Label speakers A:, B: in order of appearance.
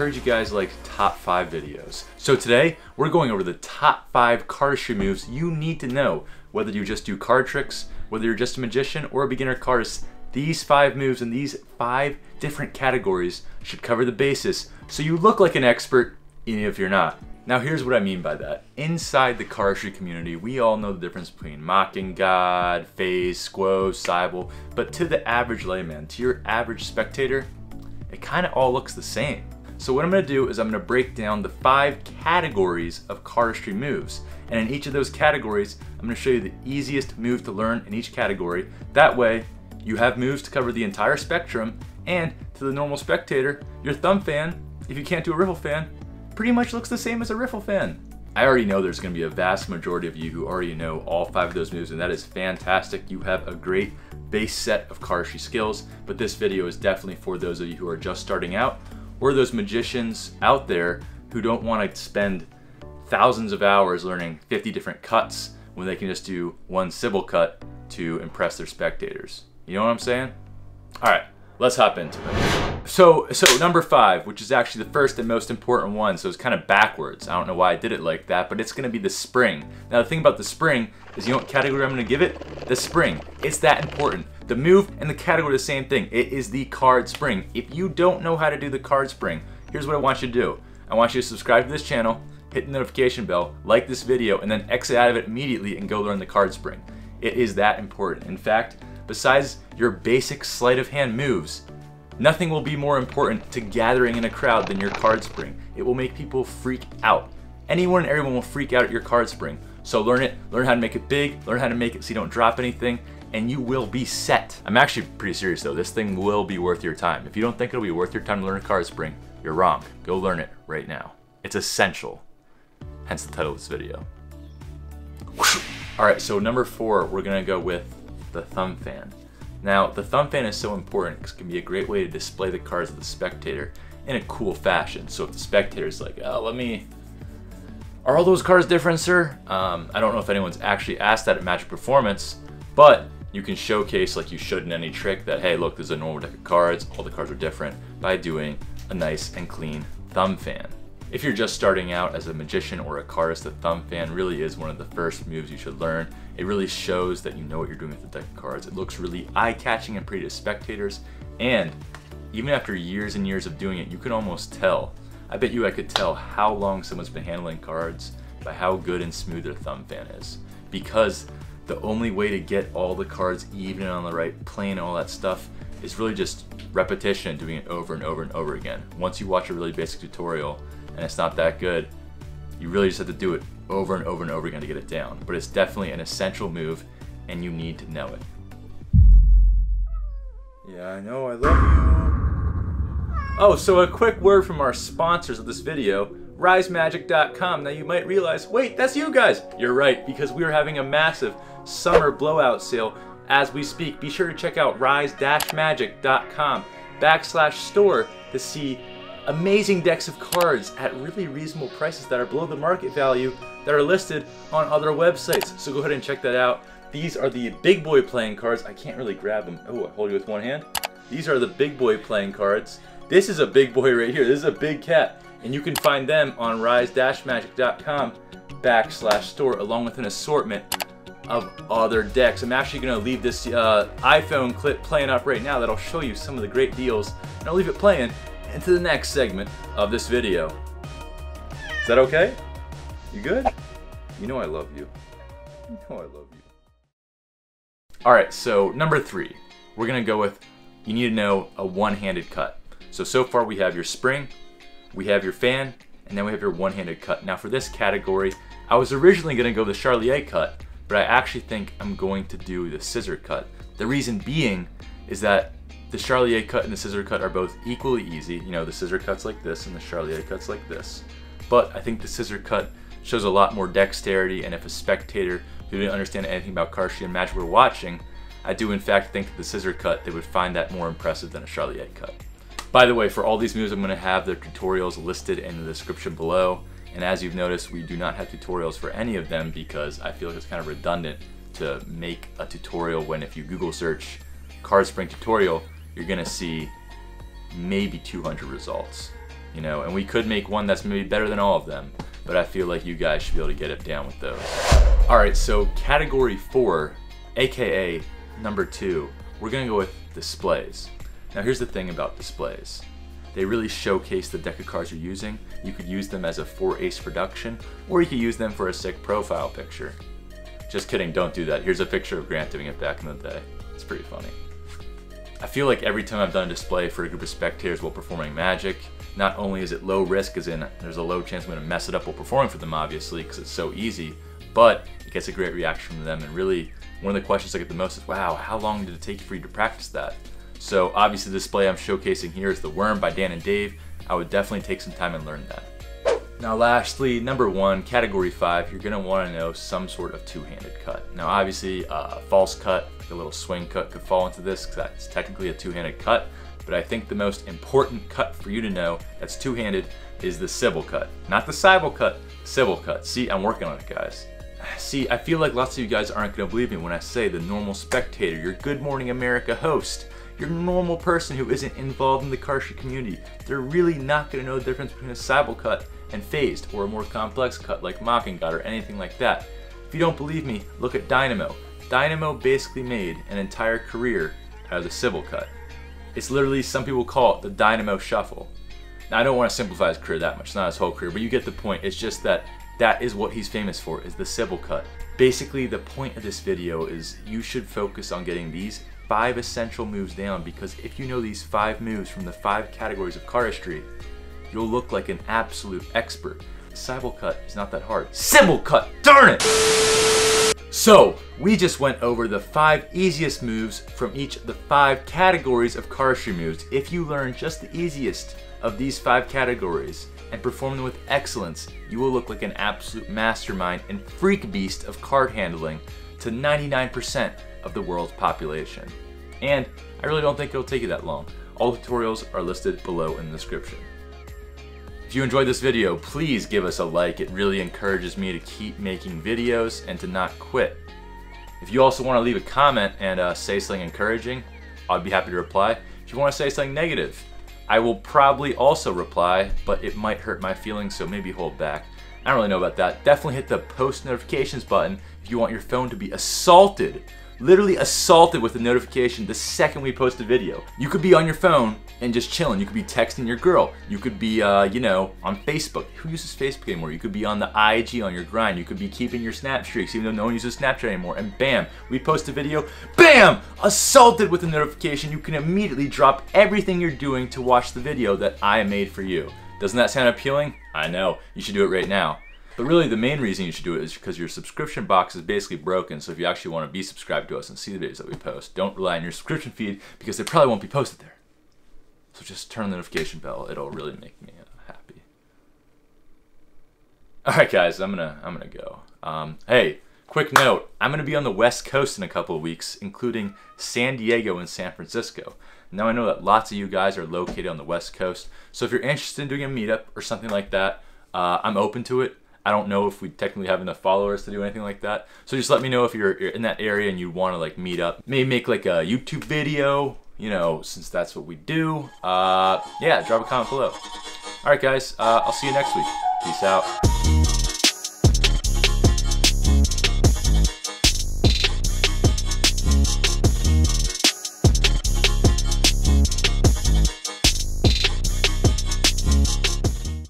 A: heard you guys like top 5 videos. So today, we're going over the top 5 cardistry moves you need to know. Whether you just do card tricks, whether you're just a magician or a beginner cardist, these 5 moves in these 5 different categories should cover the basis so you look like an expert even if you're not. Now here's what I mean by that. Inside the cardistry community, we all know the difference between mocking God, phase, squo, cybele, but to the average layman, to your average spectator, it kind of all looks the same. So what I'm going to do is I'm going to break down the 5 categories of cardistry moves. And in each of those categories, I'm going to show you the easiest move to learn in each category. That way, you have moves to cover the entire spectrum, and to the normal spectator, your thumb fan, if you can't do a riffle fan, pretty much looks the same as a riffle fan. I already know there's going to be a vast majority of you who already know all 5 of those moves, and that is fantastic. You have a great base set of cardistry skills, but this video is definitely for those of you who are just starting out, or those magicians out there who don't want to spend thousands of hours learning 50 different cuts when they can just do one cybele cut to impress their spectators. You know what I'm saying? All right, let's hop into it. So number 5, which is actually the first and most important one, so it's kind of backwards. I don't know why I did it like that, but it's gonna be the spring. Now the thing about the spring is, you know what category I'm gonna give it? The spring. It's that important. The move and the category are the same thing. It is the card spring. If you don't know how to do the card spring, here's what I want you to do. I want you to subscribe to this channel, hit the notification bell, like this video, and then exit out of it immediately and go learn the card spring. It is that important. In fact, besides your basic sleight of hand moves, nothing will be more important to gathering in a crowd than your card spring. It will make people freak out. Anyone and everyone will freak out at your card spring. So learn it, learn how to make it big, learn how to make it so you don't drop anything, and you will be set. I'm actually pretty serious though. This thing will be worth your time. If you don't think it'll be worth your time to learn a card spring, you're wrong. Go learn it right now. It's essential. Hence the title of this video. All right, so number 4, we're gonna go with the thumb fan. Now, the thumb fan is so important because it can be a great way to display the cards of the spectator in a cool fashion. So if the spectator's like, oh, are all those cards different, sir? I don't know if anyone's actually asked that at Magic Performance, but you can showcase, like you should in any trick, that, hey, look, there's a normal deck of cards, all the cards are different, by doing a nice and clean thumb fan. If you're just starting out as a magician or a cardist, the thumb fan really is one of the first moves you should learn. It really shows that you know what you're doing with the deck of cards. It looks really eye-catching and pretty to spectators, and even after years and years of doing it, you can almost tell. I bet you I could tell how long someone's been handling cards by how good and smooth their thumb fan is. Because the only way to get all the cards even and on the right plane and all that stuff is really just repetition and doing it over and over and over again. Once you watch a really basic tutorial and it's not that good, you really just have to do it over and over and over again to get it down. But it's definitely an essential move and you need to know it. Yeah, I know, I love you. Oh, so a quick word from our sponsors of this video, risemagic.com. Now you might realize, wait, that's you guys. You're right, because we are having a massive summer blowout sale as we speak. Be sure to check out rise-magic.com/store to see amazing decks of cards at really reasonable prices that are below the market value that are listed on other websites. So go ahead and check that out. These are the big boy playing cards. I can't really grab them. Oh, I hold you with one hand. These are the big boy playing cards. This is a big boy right here. This is a big cat. And you can find them on rise-magic.com/store along with an assortment of other decks. I'm actually going to leave this iPhone clip playing up right now that'll show you some of the great deals. And I'll leave it playing into the next segment of this video. Is that okay? You good? You know I love you. You know I love you. Alright, so number 3. We're going to go with, you need to know a one-handed cut. So far we have your spring, we have your fan, and then we have your one-handed cut. Now for this category, I was originally going to go the Charlier cut, but I actually think I'm going to do the scissor cut. The reason being is that the Charlier cut and the scissor cut are both equally easy. You know, the scissor cut's like this and the Charlier cut's like this. But I think the scissor cut shows a lot more dexterity, and if a spectator who didn't understand anything about cardistry and magic were watching, I do in fact think that the scissor cut, they would find that more impressive than a Charlier cut. By the way, for all these moves, I'm going to have their tutorials listed in the description below. And as you've noticed, we do not have tutorials for any of them because I feel like it's kind of redundant to make a tutorial when if you Google search card spring tutorial, you're gonna see maybe 200 results. you know, and we could make one that's maybe better than all of them, but I feel like you guys should be able to get it down with those. Alright, so category 4, aka number 2, we're gonna go with displays. Now here's the thing about displays. They really showcase the deck of cards you're using. You could use them as a 4-ace production, or you could use them for a sick profile picture. Just kidding, don't do that. Here's a picture of Grant doing it back in the day. It's pretty funny. I feel like every time I've done a display for a group of spectators while performing Magic, not only is it low risk, as in there's a low chance I'm going to mess it up while performing for them, obviously, because it's so easy, but it gets a great reaction from them, and really, one of the questions I get the most is, wow, how long did it take for you to practice that? So obviously the display I'm showcasing here is The Worm by Dan and Dave. I would definitely take some time and learn that. Now lastly, number 1, category 5, you're going to want to know some sort of two-handed cut. Now obviously a false cut, like a little swing cut, could fall into this because that's technically a two-handed cut, but I think the most important cut for you to know that's two-handed is the Sybil cut. Not the Sybil cut, Sybil cut. See, I'm working on it, guys. See, I feel like lots of you guys aren't going to believe me when I say the normal spectator, your Good Morning America host, your normal person who isn't involved in the cardistry community, they're really not going to know the difference between a Sybil cut and phased, or a more complex cut like Mocking God or anything like that. If you don't believe me, look at Dynamo. Dynamo basically made an entire career out of the Sybil cut. It's literally, some people call it the Dynamo Shuffle. Now I don't want to simplify his career that much, it's not his whole career, but you get the point. It's just that that is what he's famous for, is the Sybil cut. Basically, the point of this video is you should focus on getting these 5 essential moves down, because if you know these 5 moves from the 5 categories of cardistry, you'll look like an absolute expert. Sybil cut is not that hard. Sybil cut, darn it! So, we just went over the 5 easiest moves from each of the 5 categories of cardistry moves. If you learn just the easiest of these 5 categories and perform them with excellence, you will look like an absolute mastermind and freak beast of card handling to 99% of the world's population. And I really don't think it'll take you that long. All the tutorials are listed below in the description. If you enjoyed this video, please give us a like. It really encourages me to keep making videos and to not quit. If you also want to leave a comment and say something encouraging, I'd be happy to reply. If you want to say something negative, I will probably also reply, but it might hurt my feelings, so maybe hold back. I don't really know about that. Definitely hit the post notifications button if you want your phone to be assaulted, literally assaulted with a notification the second we post a video. You could be on your phone and just chilling. You could be texting your girl. You could be, you know, on Facebook. Who uses Facebook anymore? You could be on the IG on your grind. You could be keeping your snap streaks even though no one uses Snapchat anymore. And bam, we post a video, bam, assaulted with a notification. You can immediately drop everything you're doing to watch the video that I made for you. Doesn't that sound appealing? I know, you should do it right now. But really the main reason you should do it is because your subscription box is basically broken, so if you actually want to be subscribed to us and see the videos that we post, don't rely on your subscription feed because they probably won't be posted there. So just turn on the notification bell, it'll really make me happy. Alright guys, I'm gonna go. Hey, quick note, I'm gonna be on the West Coast in a couple of weeks, including San Diego and San Francisco. Now I know that lots of you guys are located on the West Coast, so if you're interested in doing a meetup or something like that, I'm open to it. I don't know if we technically have enough followers to do anything like that. So just let me know if you're in that area and you want to like meet up. Maybe make like a YouTube video, you know, since that's what we do. Yeah, drop a comment below. Alright guys, I'll see you next week. Peace out.